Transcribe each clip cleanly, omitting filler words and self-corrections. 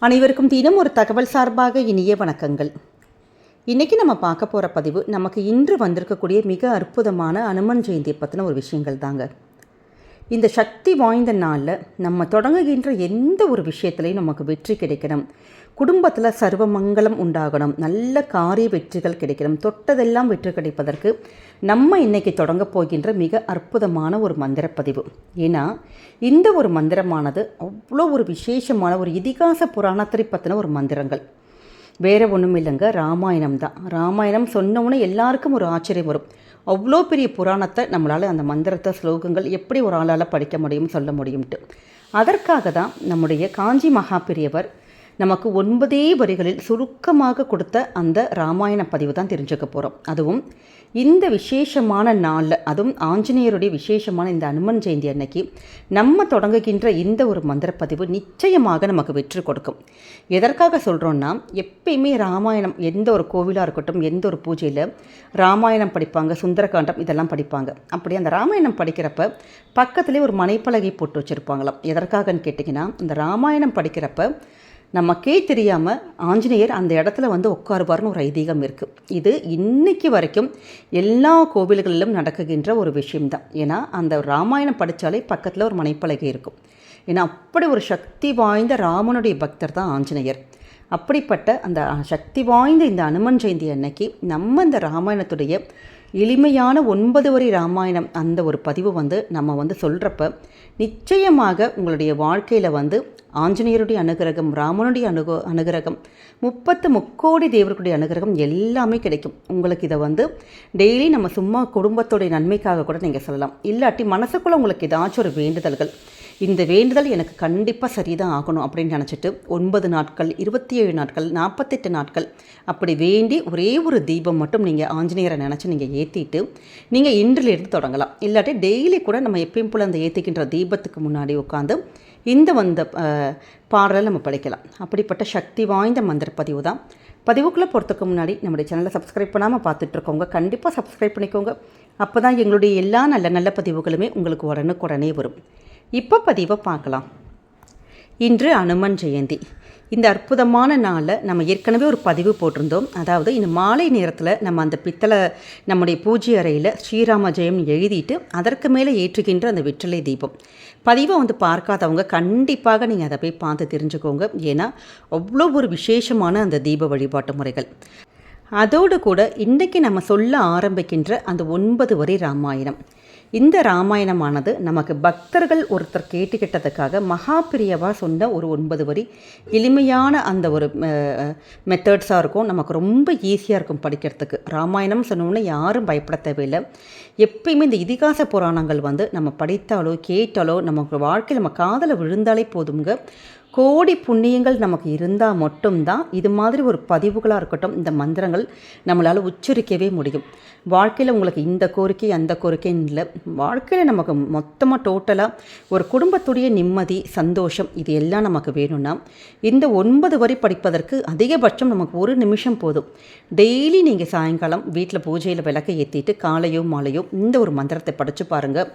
அனைவருக்கும் தினம் ஒரு தகவல் சார்பாக இனிய வணக்கங்கள். இன்றைக்கி நம்ம பார்க்க போகிற பதிவு நமக்கு இன்று வந்திருக்கக்கூடிய மிக அற்புதமான அனுமன் ஜெயந்தியை பற்றின ஒரு விஷயங்கள் தாங்க. இந்த சக்தி வாய்ந்த நாளில் நம்ம தொடங்குகின்ற எந்த ஒரு விஷயத்துலையும் நமக்கு வெற்றி கிடைக்கணும், குடும்பத்தில் சர்வ மங்களம் உண்டாகணும், நல்ல காரிய வெற்றிகள் கிடைக்கணும், தொட்டதெல்லாம் வெற்றி கிடைப்பதற்கு நம்ம இன்றைக்கி தொடங்க போகின்ற மிக அற்புதமான ஒரு மந்திரப்பதிவு. ஏன்னா இந்த ஒரு மந்திரமானது அவ்வளோ ஒரு விசேஷமான ஒரு இதிகாச புராணத்தை பற்றின ஒரு மந்திரங்கள். வேறு ஒன்றும் இல்லைங்க, ராமாயணம் தான். ராமாயணம் சொன்னவுடனே எல்லாருக்கும் ஒரு ஆச்சரியம் வரும். அவ்வளோ பெரிய புராணத்தை நம்மளால் அந்த மந்திரத்தை ஸ்லோகங்கள் எப்படி ஒரு ஆளால் படிக்க முடியும், சொல்ல முடியும்ட்டு. அதற்காக தான் நம்முடைய காஞ்சி மகாபெரியவர் நமக்கு 9 வரிகளில் சுருக்கமாக கொடுத்த அந்த ராமாயண பதிவு தான் தெரிஞ்சுக்க போகிறோம். அதுவும் இந்த விசேஷமான நாளில், அதுவும் ஆஞ்சநேயருடைய விசேஷமான இந்த அனுமன் ஜெயந்தி அன்னைக்கு நம்ம தொடங்குகின்ற இந்த ஒரு மந்திரப்பதிவு நிச்சயமாக நமக்கு வெற்றி கொடுக்கும். எதற்காக சொல்கிறோன்னா, எப்பயுமே ராமாயணம் எந்த ஒரு கோவிலாக இருக்கட்டும், எந்த ஒரு பூஜையில் ராமாயணம் படிப்பாங்க, சுந்தரகாண்டம் இதெல்லாம் படிப்பாங்க. அப்படி அந்த ராமாயணம் படிக்கிறப்ப பக்கத்துலேயே ஒரு மனைப்பலகை போட்டு வச்சுருப்பாங்களாம். எதற்காகன்னு கேட்டிங்கன்னா, இந்த ராமாயணம் படிக்கிறப்ப நமக்கே தெரியாமல் ஆஞ்சநேயர் அந்த இடத்துல வந்து உட்காருவார்னு ஒரு ஐதீகம் இருக்குது. இது இன்னைக்கு வரைக்கும் எல்லா கோவில்களிலும் நடக்குகின்ற ஒரு விஷயம்தான். ஏன்னா அந்த ராமாயணம் படித்தாலே பக்கத்தில் ஒரு மனைப்பலகை இருக்கும். ஏன்னா அப்படி ஒரு சக்தி வாய்ந்த ராமனுடைய பக்தர் தான் ஆஞ்சநேயர். அப்படிப்பட்ட அந்த சக்தி வாய்ந்த இந்த அனுமன் ஜெயந்தி அன்னைக்கு நம்ம இந்த ராமாயணத்துடைய எளிமையான 9 வரி ராமாயணம் அந்த ஒரு பதிவு வந்து நம்ம வந்து சொல்கிறப்ப நிச்சயமாக உங்களுடைய வாழ்க்கையில் வந்து ஆஞ்சநேயருடைய அனுகிரகம், ராமனுடைய அனுகிரகம், 30 முக்கோடி தேவர்களுடைய அனுகிரகம் எல்லாமே கிடைக்கும். உங்களுக்கு இதை வந்து டெய்லி நம்ம சும்மா குடும்பத்துடைய நன்மைக்காக கூட நீங்கள் சொல்லலாம். இல்லாட்டி மனசுக்குள்ளே உங்களுக்கு ஏதாச்சும் ஒரு வேண்டுதல்கள், இந்த வேண்டுதல் எனக்கு கண்டிப்பாக சரிதான் ஆகணும் அப்படின்னு நினச்சிட்டு 9 நாட்கள், 27 நாட்கள், 48 நாட்கள் அப்படி வேண்டி ஒரே ஒரு தீபம் மட்டும் நீங்கள் ஆஞ்சநேயரை நினச்சி நீங்கள் ஏற்றிட்டு நீங்கள் இன்றிலிருந்து தொடங்கலாம். இல்லாட்டி டெய்லி கூட நம்ம எப்பயும் போல் அந்த ஏற்றிக்கின்ற தீபத்துக்கு முன்னாடி உட்காந்து இந்த பாடலை நம்ம படிக்கலாம். அப்படிப்பட்ட சக்தி வாய்ந்த மந்திரப்பதிவு தான். பதிவுக்குள்ளே போகிறதுக்கு முன்னாடி நம்முடைய சேனலை சப்ஸ்கிரைப் பண்ணாமல் பார்த்துட்ருக்கோங்க, கண்டிப்பாக சப்ஸ்கிரைப் பண்ணிக்கோங்க. அப்போ தான் எங்களுடைய எல்லா நல்ல நல்ல பதிவுகளுமே உங்களுக்கு உடனுக்குடனே வரும். இப்போ பதிவை பார்க்கலாம். இன்று அனுமன் ஜெயந்தி. இந்த அற்புதமான நாளில் நம்ம ஏற்கனவே ஒரு பதிவு போட்டிருந்தோம். அதாவது இந்த மாலை நேரத்தில் நம்ம அந்த பித்தளை நம்முடைய பூஜை அறையில் ஸ்ரீராம ஜெயம் எழுதிட்டு அதற்கு மேலே ஏற்றுகின்ற அந்த வெற்றிலை தீபம் பதிவை வந்து பார்க்காதவங்க கண்டிப்பாக நீங்கள் அதை போய் பார்த்து தெரிஞ்சுக்கோங்க. ஏன்னா அவ்வளோ ஒரு விசேஷமான அந்த தீப வழிபாட்டு முறைகள். அதோடு கூட இன்றைக்கி நம்ம சொல்ல ஆரம்பிக்கின்ற அந்த 9 வரி ராமாயணம். இந்த ராமாயணமானது நமக்கு பக்தர்கள் ஒருத்தர் கேட்டுக்கிட்டதுக்காக மகாபிரியவா சொன்ன ஒரு 9 வரி எளிமையான அந்த ஒரு மெத்தட்ஸாக இருக்கும். நமக்கு ரொம்ப ஈஸியாக இருக்கும் படிக்கிறதுக்கு. ராமாயணம் சொன்னோன்னே யாரும் பயப்பட தேவையில்லை. எப்பயுமே இந்த இதிகாச புராணங்கள் வந்து நம்ம படித்தாலோ கேட்டாலோ நமக்கு வாழ்க்கையில் நம்ம காதில் விழுந்தாலே போதுங்க. கோடி புண்ணியங்கள் நமக்கு இருந்தால் மட்டும்தான் இது மாதிரி ஒரு பதிவுகளாக இருக்கட்டும், இந்த மந்திரங்கள் நம்மளால் உச்சரிக்கவே முடியும். வாழ்க்கையில் உங்களுக்கு இந்த கோரிக்கை அந்த கோரிக்கைன்னு இல்லை, வாழ்க்கையில் நமக்கு மொத்தமாக டோட்டலாக ஒரு குடும்பத்துடைய நிம்மதி, சந்தோஷம் இது எல்லாம் நமக்கு வேணும்னா இந்த 9 வரி படிப்பதற்கு அதிகபட்சம் நமக்கு 1 நிமிஷம் போதும். டெய்லி நீங்கள் சாயங்காலம் வீட்டில் பூஜையில் விளக்கை ஏற்றிட்டு காலையோ மாலையோ இந்த ஒரு மந்திரத்தை படித்து பாருங்கள்.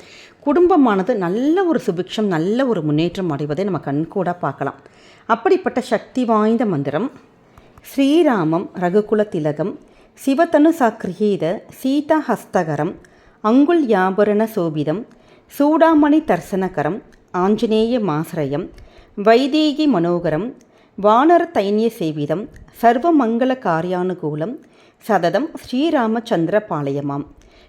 குடும்பமானது நல்ல ஒரு சுபிக்ஷம், நல்ல ஒரு முன்னேற்றம் அடைவதை நம்ம கண்கூடாக பார்க்கலாம். அப்படிப்பட்ட சக்தி வாய்ந்த மந்திரம். ஸ்ரீராமம் ரகுகுல திலகம் சிவதனு சாக்கிரீத சீதா ஹஸ்தகரம் அங்குல் யாபரண சோபிதம் சூடாமணி தர்சனகரம் ஆஞ்சநேய மாசிரயம் வைதேகி மனோகரம் வானர தைன்ய சேவிதம் சர்வமங்கள காரியானுகூலம் சததம் ஸ்ரீராமச்சந்திர பாளையமாம்.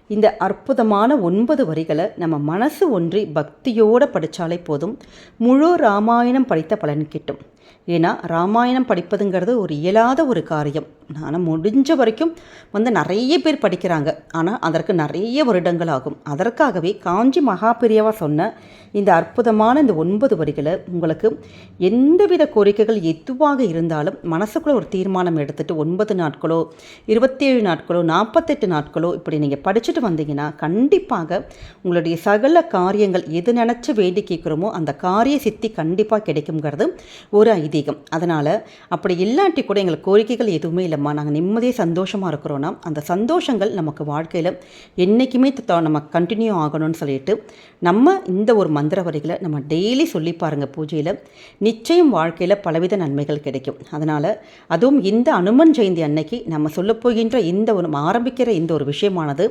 இந்த அற்புதமான 9 வரிகளை நம்ம மனசு ஒன்றி பக்தியோடு படித்தாலே போதும், முழு ராமாயணம் படித்த பலன் கிட்டும். ஏன்னா ராமாயணம் படிப்பதுங்கிறது ஒரு இயலாத ஒரு காரியம். ஆனால் முடிஞ்ச வரைக்கும் வந்து நிறைய பேர் படிக்கிறாங்க, ஆனால் அதற்கு நிறைய வருடங்கள் ஆகும். அதற்காகவே காஞ்சி மகாபெரியவா சொன்ன இந்த அற்புதமான இந்த 9 வரிகளை உங்களுக்கு எந்தவித கோரிக்கைகள் எதுவாக இருந்தாலும் மனசுக்குள்ளே ஒரு தீர்மானம் எடுத்துகிட்டு 9 நாட்களோ 27 நாட்களோ 48 நாட்களோ இப்படி நீங்கள் படித்து படிச்சுட்டு வந்தீங்கன்னா கண்டிப்பாக உங்களுடைய சகல காரியங்கள் எது நினச்சி வேண்டி கேட்குறோமோ அந்த காரிய சித்தி கண்டிப்பாக கிடைக்குங்கிறது ஒரு ஐதீகம். அதனால் அப்படி இல்லாட்டி கூட எங்களுக்கு கோரிக்கைகள் எதுவுமே இல்லைம்மா, நாங்கள் நிம்மதியாக சந்தோஷமாக இருக்கிறோன்னா அந்த சந்தோஷங்கள் நமக்கு வாழ்க்கையில் என்றைக்குமே நம்ம கண்டினியூ ஆகணும்னு சொல்லிட்டு நம்ம இந்த ஒரு மந்திர வரிகளை நம்ம டெய்லி சொல்லி பாருங்கள் பூஜையில். நிச்சயம் வாழ்க்கையில் பலவித நன்மைகள் கிடைக்கும். அதனால் அதுவும் இந்த அனுமன் ஜெயந்தி அன்னைக்கு நம்ம சொல்லப்போகின்ற இந்த ஒரு ஆரம்பிக்கிற இந்த ஒரு விஷயமானது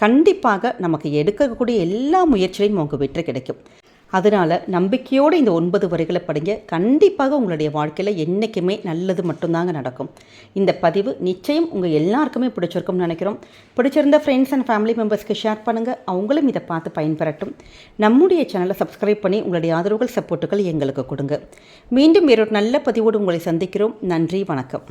கண்டிப்பாக நமக்கு எடுக்கக்கூடிய எல்லா முயற்சியிலையும் உங்களுக்கு வெற்றி கிடைக்கும். அதனால் நம்பிக்கையோடு இந்த 9 வரிகளை படிங்க. கண்டிப்பாக உங்களுடைய வாழ்க்கையில் என்றைக்குமே நல்லது மட்டும்தாங்க நடக்கும். இந்த பதிவு நிச்சயம் உங்கள் எல்லாருக்குமே பிடிச்சிருக்கும்னு நினைக்கிறோம். பிடிச்சிருந்த ஃப்ரெண்ட்ஸ் அண்ட் ஃபேமிலி மெம்பர்ஸ்க்கு ஷேர் பண்ணுங்கள், அவங்களும் இதை பார்த்து பயன்பெறட்டும். நம்முடைய சேனலை சப்ஸ்கிரைப் பண்ணி உங்களுடைய ஆதரவுகள் சப்போர்ட்டுகள் எங்களுக்கு கொடுங்க. மீண்டும் வேறொரு நல்ல பதிவோடு உங்களை சந்திக்கிறோம். நன்றி, வணக்கம்.